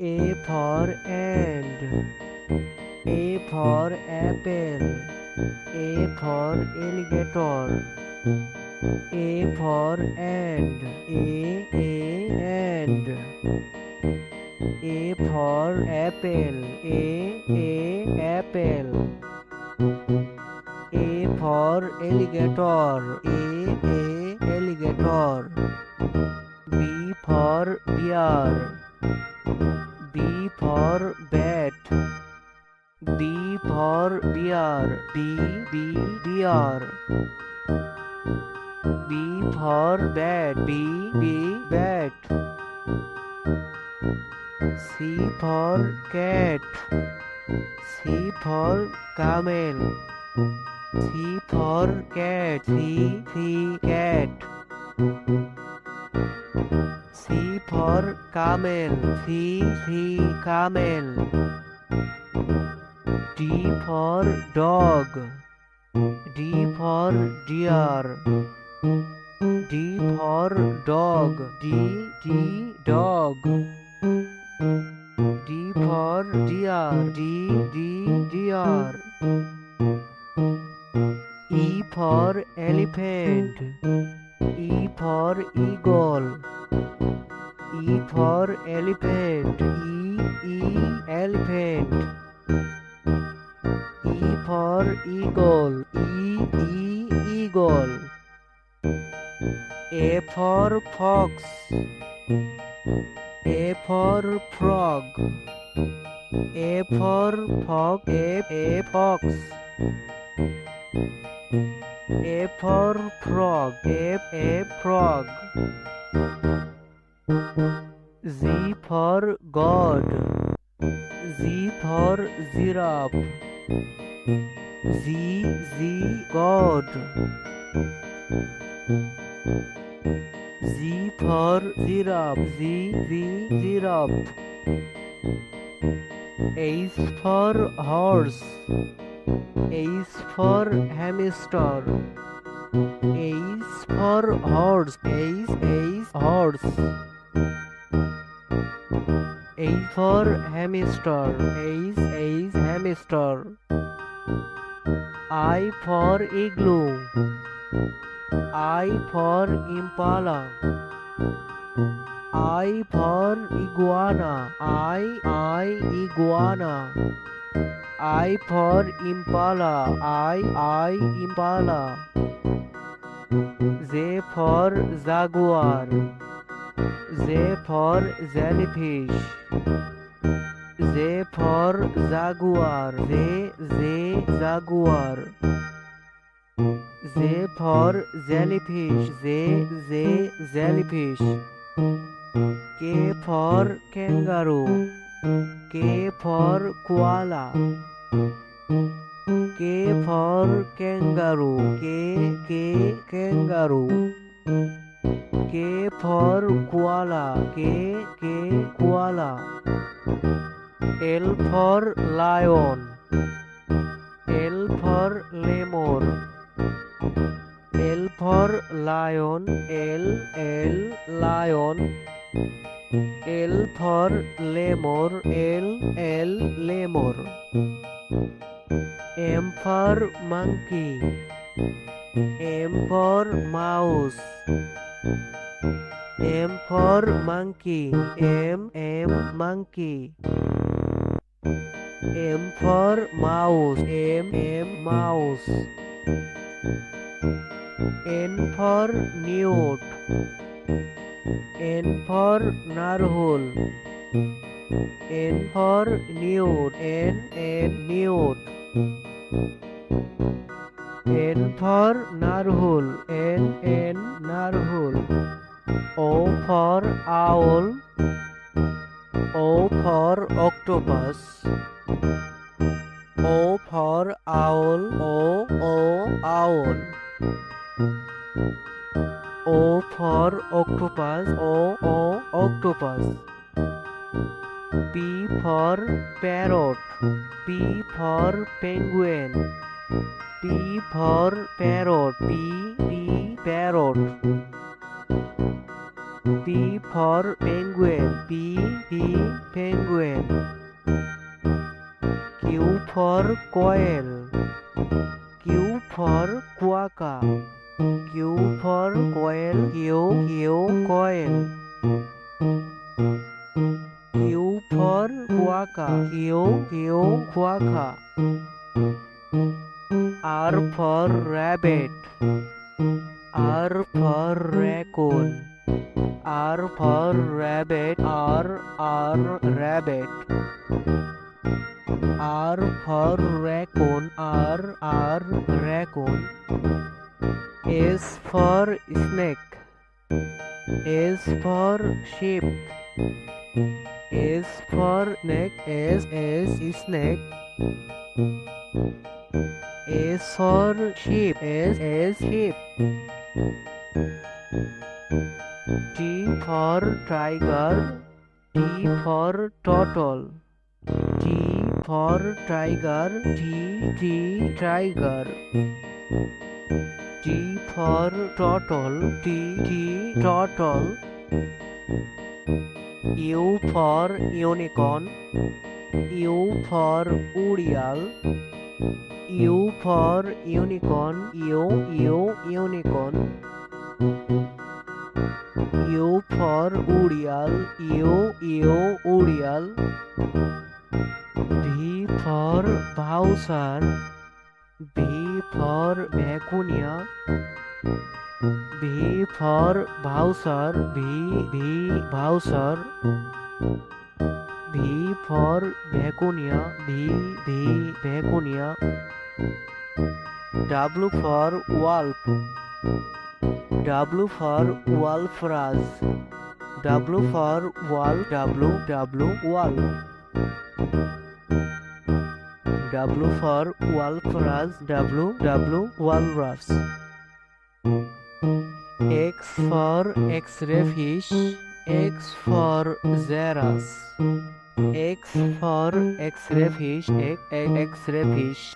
A for and. A for apple. A for alligator. A for and. And. A for apple. Apple. A for alligator. Alligator. B for bear. B for bat. B for bear. Bear. B for bat. Bat. C for cat. C for camel. C for cat. Cat. C for camel. Camel. D for dog. D for deer. D for dog. Dog. D for deer. Deer. E for elephant. E for eagle. E for elephant. Elephant. E for eagle. Eagle. A for fox. A for frog. A for fox. A fox. A for frog. A frog. Z for God. Z for giraffe. God. Z for giraffe. Giraffe. H for horse. H for hamster. H for horse. Horse. H for hamster. Hamster. I for igloo. I for impala. I for iguana. Iguana. I for impala. Impala. J for jaguar. J for jellyfish. J for jaguar. Jaguar. J for jellyfish. Jellyfish. K for kangaroo. K for koala. K for kangaroo. Kangaroo. K for koala. Koala. L for lion. L for lemur. L for lion. Lion. L for lemur. Lemur. M for monkey. M for mouse. M for monkey. Monkey. M for mouse. Mouse. N for newt. N for narwhal. N for newt. Newt. N for narwhal. Narwhal. O for owl. O for octopus. O for owl. Owl. O for octopus. Octopus. P for parrot. P for penguin. P for parrot. Parrot. P for penguin. P penguin. Q for quail. Q for quokka. Q for quail. Q quail. Q for quokka. Q quokka. R for rabbit. R for raccoon. R for rabbit. R rabbit. R for raccoon. R raccoon. S for snake. S for sheep. S for snake. S snake. S for sheep. S sheep. T for tiger. T for turtle. T for tiger. T tiger. T for turtle. T turtle. U for unicorn. U for urial. U for unicorn. U unicorn. U for urial. U urial. V for Bowser. V for Begonia. V for Bowser. V Bowser. V for Begonia. V Begonia. W for wolf. W for walrus. W for wolf. W wolf. W for walrus. W walrus. X for X-ray fish. X for Xeras. X for X-ray fish. X-ray fish.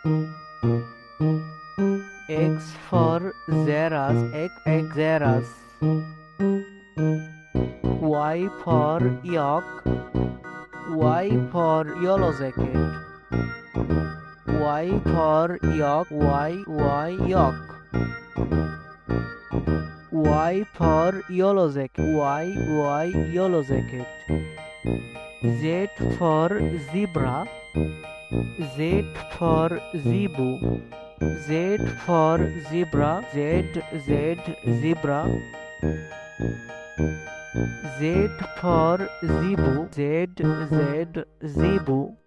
X for Xeras. Xeras. Y for yak. Y for yellow jacket. Y for yak. Y yak. Y for yellow jacket. Y yellow jacket. Z for zebra. Z for zebu. Z for zebra. Z zebra. Z for zebu. Z zebu.